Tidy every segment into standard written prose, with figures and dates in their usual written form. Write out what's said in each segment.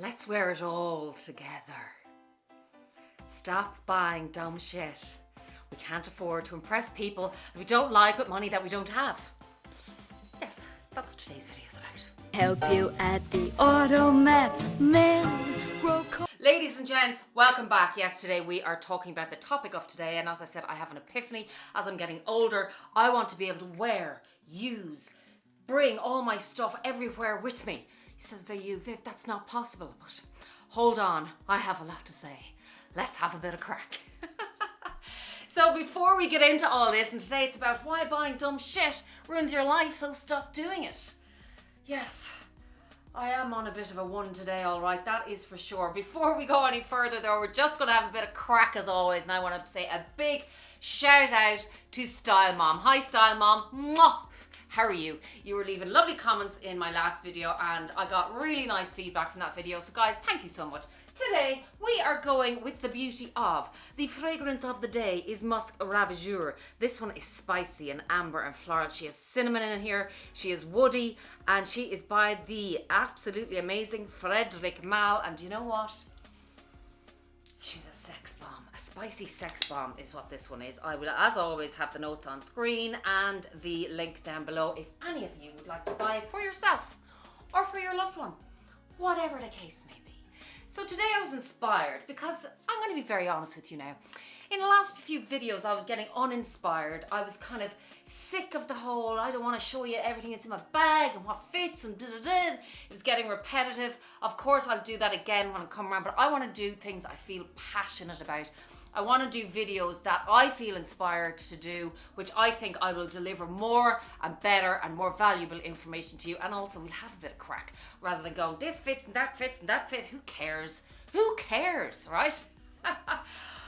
Let's wear it all together. Stop buying dumb shit. We can't afford to impress people that we don't like with money that we don't have. Yes, that's what today's video is about. Help you at the automat, men grow cold. Ladies and gents, welcome back. Yesterday we are talking about the topic of today, and as I said, I have an epiphany. As I'm getting older, I want to be able to wear, use, bring all my stuff everywhere with me. He says, Viv, that's not possible, but hold on, I have a lot to say. Let's have a bit of crack. So before we get into all this, and today it's about why buying dumb shit ruins your life, so stop doing it. Yes, I am on a bit of a one today, all right, that is for sure. Before we go any further though, we're just going to have a bit of crack as always, and I want to say a big shout out to Style Mom. Hi Style Mom. Mwah! How are you? You were leaving lovely comments in my last video and I got really nice feedback from that video. So guys, thank you so much. Today, we are going with the beauty of. The fragrance of the day is Musk Ravageur. This one is spicy and amber and floral. She has cinnamon in here. She is woody and she is by the absolutely amazing Frederic Malle. And you know what? She's a sex bomb. A spicy sex bomb is what this one is. I will, as always, have the notes on screen and the link down below if any of you would like to buy it for yourself or for your loved one, whatever the case may be. So today I was inspired because I'm going to be very honest with you now. In the last few videos, I was getting uninspired. I was kind of sick of the whole, I don't want to show you everything that's in my bag and what fits and da-da-da. It was getting repetitive. Of course, I'll do that again when I come around, but I want to do things I feel passionate about. I want to do videos that I feel inspired to do, which I think I will deliver more and better and more valuable information to you. And also we'll have a bit of crack rather than going, this fits and that fits and that fits. Who cares? Who cares, right?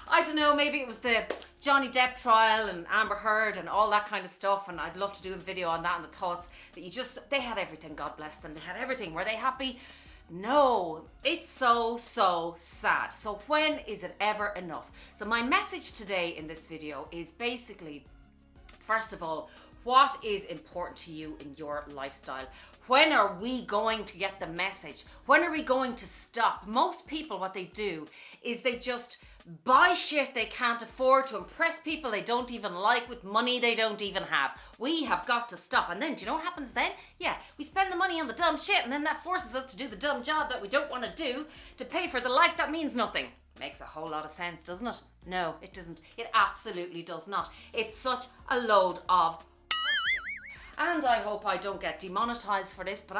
I don't know, maybe it was the Johnny Depp trial and Amber Heard and all that kind of stuff, and I'd love to do a video on that and the thoughts that they had everything, God bless them, they had everything. Were they happy? No, it's so sad. So when is it ever enough? So my message today in this video is basically, first of all, what is important to you in your lifestyle? When are we going to get the message? When are we going to stop? Most people, what they do is they just buy shit they can't afford to impress people they don't even like with money they don't even have. We have got to stop. And then, do you know what happens then? Yeah, we spend the money on the dumb shit and then that forces us to do the dumb job that we don't want to do to pay for the life that means nothing. Makes a whole lot of sense, doesn't it? No, it doesn't. It absolutely does not. It's such a load of and I hope I don't get demonetized for this, but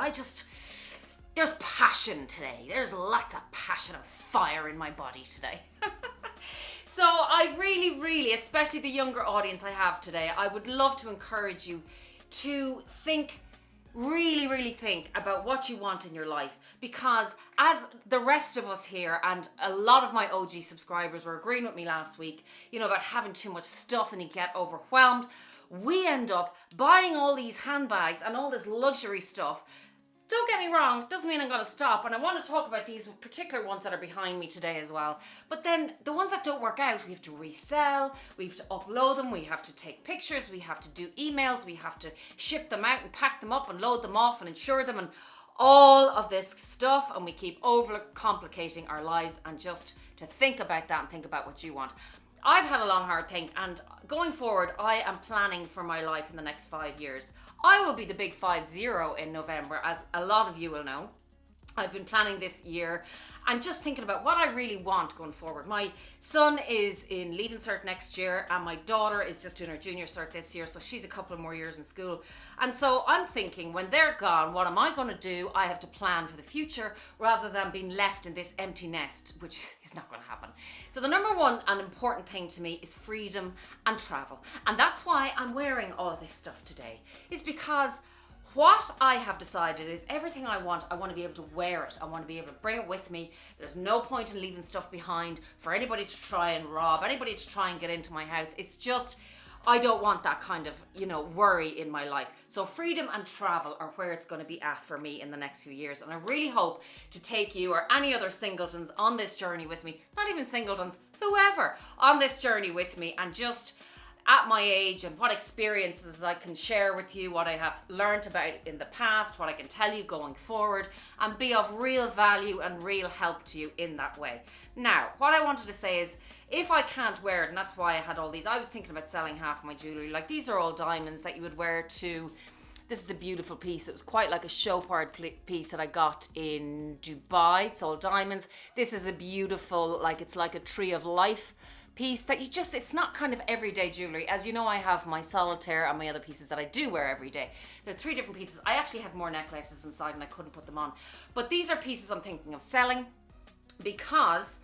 there's passion today. There's lots of passion and fire in my body today. So I really, especially the younger audience I have today, I would love to encourage you to think, really think about what you want in your life, because as the rest of us here and a lot of my OG subscribers were agreeing with me last week, you know, about having too much stuff and you get overwhelmed. We end up buying all these handbags and all this luxury stuff. Don't get me wrong, it doesn't mean I'm going to stop, and I want to talk about these particular ones that are behind me today as well. But then the ones that don't work out, we have to resell, we have to upload them, we have to take pictures, we have to do emails, we have to ship them out and pack them up and load them off and insure them and all of this stuff, and we keep overcomplicating our lives. And just to think about that and think about what you want. I've had a long hard think, and going forward I am planning for my life in the next 5 years. I will be the big 50 in November, as a lot of you will know. I've been planning this year and just thinking about what I really want going forward. My son is in Leaving Cert next year and my daughter is just doing her junior cert this year, so she's a couple of more years in school. And so I'm thinking, when they're gone, what am I going to do? I have to plan for the future rather than being left in this empty nest, which is not going to happen. So the number one and important thing to me is freedom and travel. And that's why I'm wearing all of this stuff today, is because what I have decided is everything I want to be able to wear it. I want to be able to bring it with me. There's no point in leaving stuff behind for anybody to try and rob, anybody to try and get into my house. It's just, I don't want that kind of, worry in my life. So freedom and travel are where it's going to be at for me in the next few years. And I really hope to take you or any other singletons on this journey with me, not even singletons, whoever, on this journey with me, and just at my age and what experiences I can share with you, what I have learned about in the past, what I can tell you going forward, and be of real value and real help to you in that way. Now, what I wanted to say is, if I can't wear it, and that's why I had all these, I was thinking about selling half of my jewellery. Like, these are all diamonds that you would wear to, this is a beautiful piece. It was quite like a show part piece that I got in Dubai. It's all diamonds. This is a beautiful, like, it's like a tree of life piece that you just, it's not kind of everyday jewelry. As you know, I have my solitaire and my other pieces that I do wear every day. There are 3 different pieces. I actually had more necklaces inside and I couldn't put them on. But these are pieces I'm thinking of selling because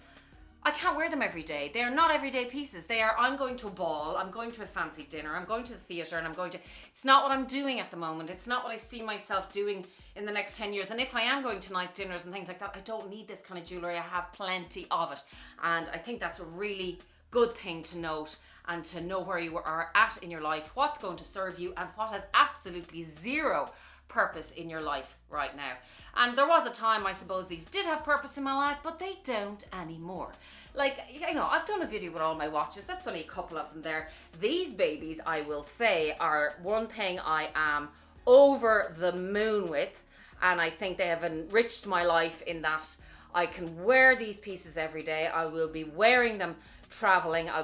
I can't wear them every day. They are not everyday pieces. They are, I'm going to a ball, I'm going to a fancy dinner, I'm going to the theatre, and I'm going to, it's not what I'm doing at the moment. It's not what I see myself doing in the next 10 years. And if I am going to nice dinners and things like that, I don't need this kind of jewellery. I have plenty of it. And I think that's a really good thing to note, and to know where you are at in your life, what's going to serve you and what has absolutely zero purpose in your life right now. And there was a time, I suppose, these did have purpose in my life, but they don't anymore. Like, you know, I've done a video with all my watches. That's only a couple of them there. These babies, I will say, are one thing I am over the moon with, and I think they have enriched my life in that I can wear these pieces every day. I will be wearing them traveling. I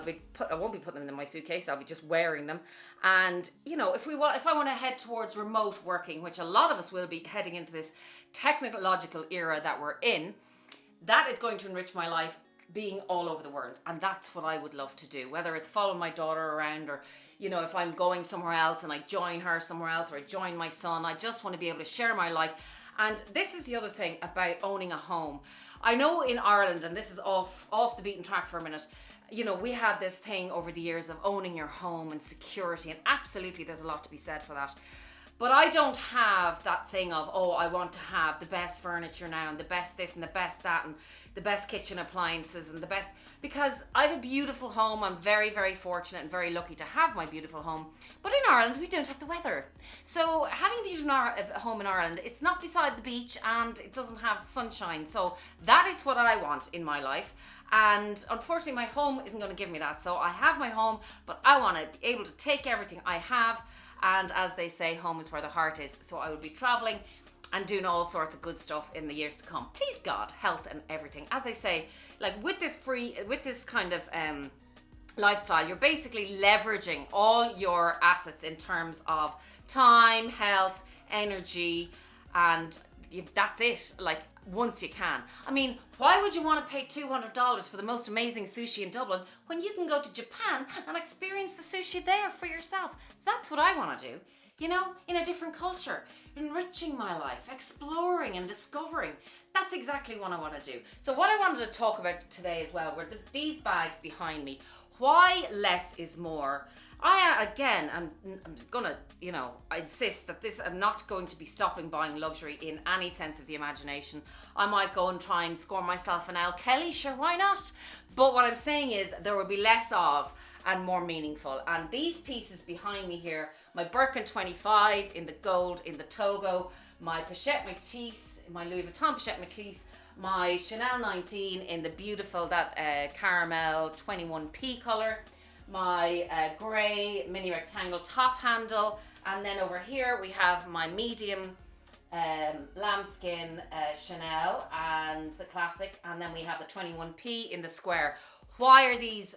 won't be putting them in my suitcase. I'll be just wearing them. And you know, if I want to head towards remote working, which a lot of us will be heading into this technological era that we're in, that is going to enrich my life, being all over the world. And that's what I would love to do, whether it's follow my daughter around, or you know, if I'm going somewhere else and I join her somewhere else, or I join my son. I just want to be able to share my life. And this is the other thing about owning a home. I know in Ireland, and this is off the beaten track for a minute, you know, we had this thing over the years of owning your home and security, and absolutely there's a lot to be said for that. But I don't have that thing of, oh, I want to have the best furniture now and the best this and the best that and the best kitchen appliances and the best, because I have a beautiful home. I'm very, very fortunate and very lucky to have my beautiful home. But in Ireland, we don't have the weather. So having a beautiful home in Ireland, it's not beside the beach and it doesn't have sunshine. So that is what I want in my life. And unfortunately, my home isn't going to give me that. So I have my home, but I want to be able to take everything I have. And as they say, home is where the heart is. So I will be traveling and doing all sorts of good stuff in the years to come. Please God, health and everything. As I say, like with this kind of lifestyle, you're basically leveraging all your assets in terms of time, health, energy, and that's it. Like, once you can. I mean, why would you want to pay $200 for the most amazing sushi in Dublin when you can go to Japan and experience the sushi there for yourself? That's what I want to do, you know, in a different culture, enriching my life, exploring and discovering. That's exactly what I want to do. So what I wanted to talk about today as well were these bags behind me. Why less is more. I'm gonna, you know, I insist that I'm not going to be stopping buying luxury in any sense of the imagination. I might go and try and score myself an L. Kelly, sure, why not? But what I'm saying is there will be less of and more meaningful. And these pieces behind me here, my Birkin 25 in the gold, in the Togo, my Pochette Métis, my Louis Vuitton Pochette Métis, my Chanel 19 in the beautiful, that caramel 21p color, my grey mini rectangle top handle, and then over here we have my medium lambskin Chanel and the classic, and then we have the 21p in the square. Why are these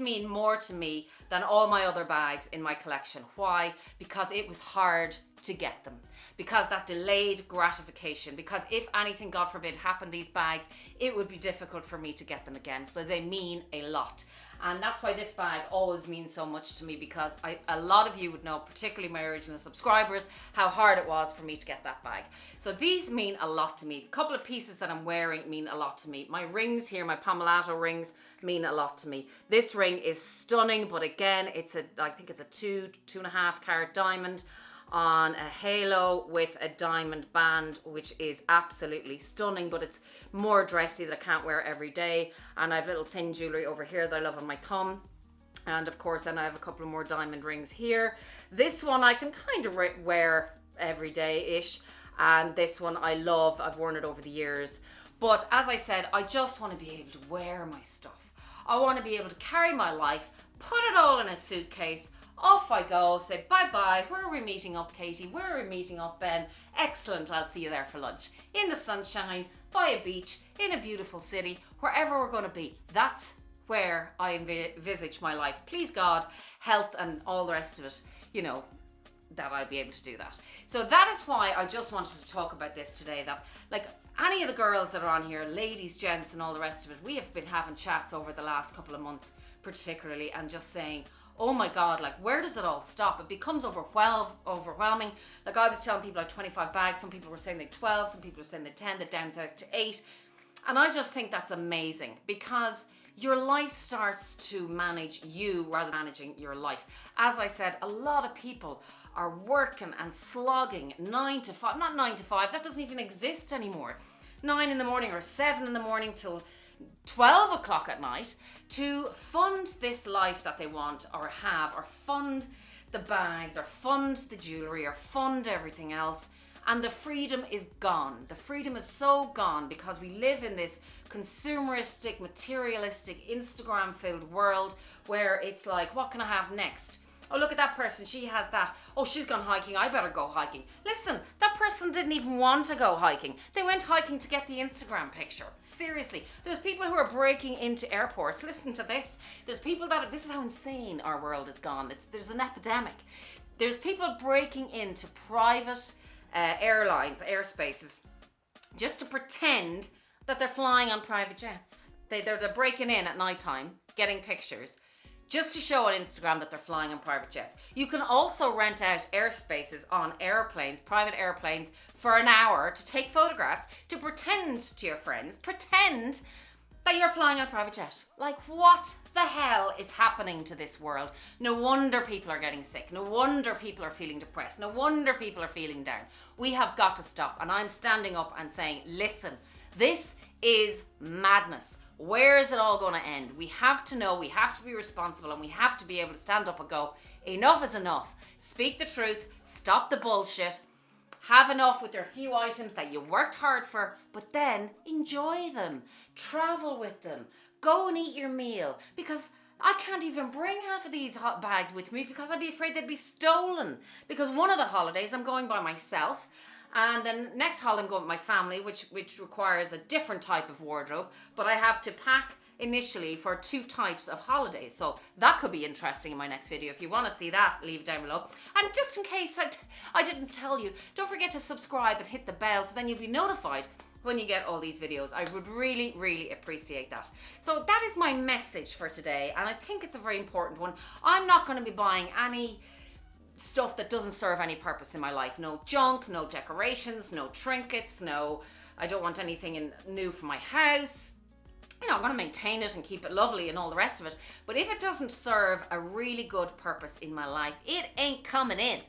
mean more to me than all my other bags in my collection? Why? Because it was hard to get them, because that delayed gratification, because if anything, God forbid, happened these bags, it would be difficult for me to get them again. So they mean a lot. And that's why this bag always means so much to me, because a lot of you would know, particularly my original subscribers, how hard it was for me to get that bag. So these mean a lot to me. A couple of pieces that I'm wearing mean a lot to me. My rings here, my Pomelato rings, mean a lot to me. This ring is stunning, but again, I think it's a 2.5 carat diamond on a halo with a diamond band, which is absolutely stunning, but it's more dressy that I can't wear every day. And I have little thin jewelry over here that I love on my thumb, and of course then I have a couple of more diamond rings here. This one I can kind of wear every day-ish, and this one I love. I've worn it over the years, but as I said, I just want to be able to wear my stuff. I want to be able to carry my life, put it all in a suitcase. Off I go, say bye-bye. Where are we meeting up, Katie? Where are we meeting up, Ben? Excellent, I'll see you there for lunch. In the sunshine, by a beach, in a beautiful city, wherever we're going to be. That's where I envisage my life. Please God, health and all the rest of it, you know, that I'll be able to do that. So that is why I just wanted to talk about this today, that like any of the girls that are on here, ladies, gents and all the rest of it, we have been having chats over the last couple of months particularly, and just saying, oh my God, like where does it all stop? It becomes overwhelming. Like I was telling people I had 25 bags, some people were saying they had 12, some people were saying they had 10, they downsized to 8. And I just think that's amazing, because your life starts to manage you rather than managing your life. As I said, a lot of people are working and slogging 9 to 5, not 9 to 5, that doesn't even exist anymore. 9 in the morning or 7 in the morning till 12 o'clock at night to fund this life that they want or have, or fund the bags, or fund the jewelry, or fund everything else. And the freedom is gone. The freedom is so gone because we live in this consumeristic, materialistic, Instagram-filled world where it's like, what can I have next? Oh, look at that person, she has that. Oh, she's gone hiking, I better go hiking. Listen, that person didn't even want to go hiking. They went hiking to get the Instagram picture. Seriously, there's people who are breaking into airports. Listen to this. There's people that, this is how insane our world has gone. There's an epidemic. There's people breaking into private airlines, airspaces, just to pretend that they're flying on private jets. They're breaking in at nighttime, getting pictures, just to show on Instagram that they're flying on private jets. You can also rent out airspaces on airplanes, private airplanes, for an hour to take photographs, to pretend to your friends, pretend that you're flying on a private jet. Like, what the hell is happening to this world? No wonder people are getting sick. No wonder people are feeling depressed. No wonder people are feeling down. We have got to stop. And I'm standing up and saying, listen, this is madness. Where is it all going to end? We have to know, we have to be responsible, and we have to be able to stand up and go, enough is enough. Speak the truth, stop the bullshit, have enough with your few items that you worked hard for, but then enjoy them, travel with them, go and eat your meal, because I can't even bring half of these hot bags with me because I'd be afraid they'd be stolen. Because one of the holidays I'm going by myself, and then next holiday I'm going with my family, which requires a different type of wardrobe, but I have to pack initially for 2 types of holidays. So that could be interesting in my next video. If you want to see that, leave it down below. And just in case I didn't tell you, don't forget to subscribe and hit the bell so then you'll be notified when you get all these videos. I would really, really appreciate that. So that is my message for today, and I think it's a very important one. I'm not going to be buying any stuff that doesn't serve any purpose in my life. No junk, no decorations, no trinkets, I don't want anything new for my house. You know, I'm going to maintain it and keep it lovely and all the rest of it. But if it doesn't serve a really good purpose in my life, it ain't coming in.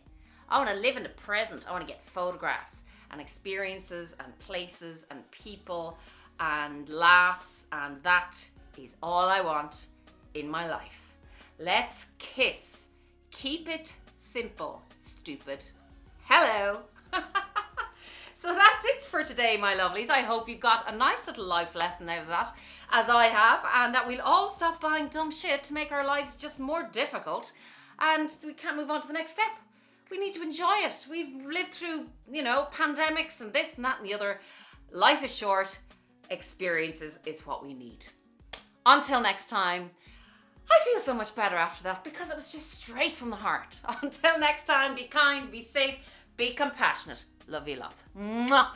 I want to live in the present. I want to get photographs and experiences and places and people and laughs, and that is all I want in my life. Let's kiss. Keep it simple, stupid. Hello. So that's it for today, my lovelies. I hope you got a nice little life lesson out of that, as I have, and that we'll all stop buying dumb shit to make our lives just more difficult, and we can't move on to the next step. We need to enjoy it. We've lived through, pandemics and this and that and the other. Life is short. Experiences is what we need. Until next time, I feel so much better after that because it was just straight from the heart. Until next time, be kind, be safe, be compassionate. Love you lots. Mwah.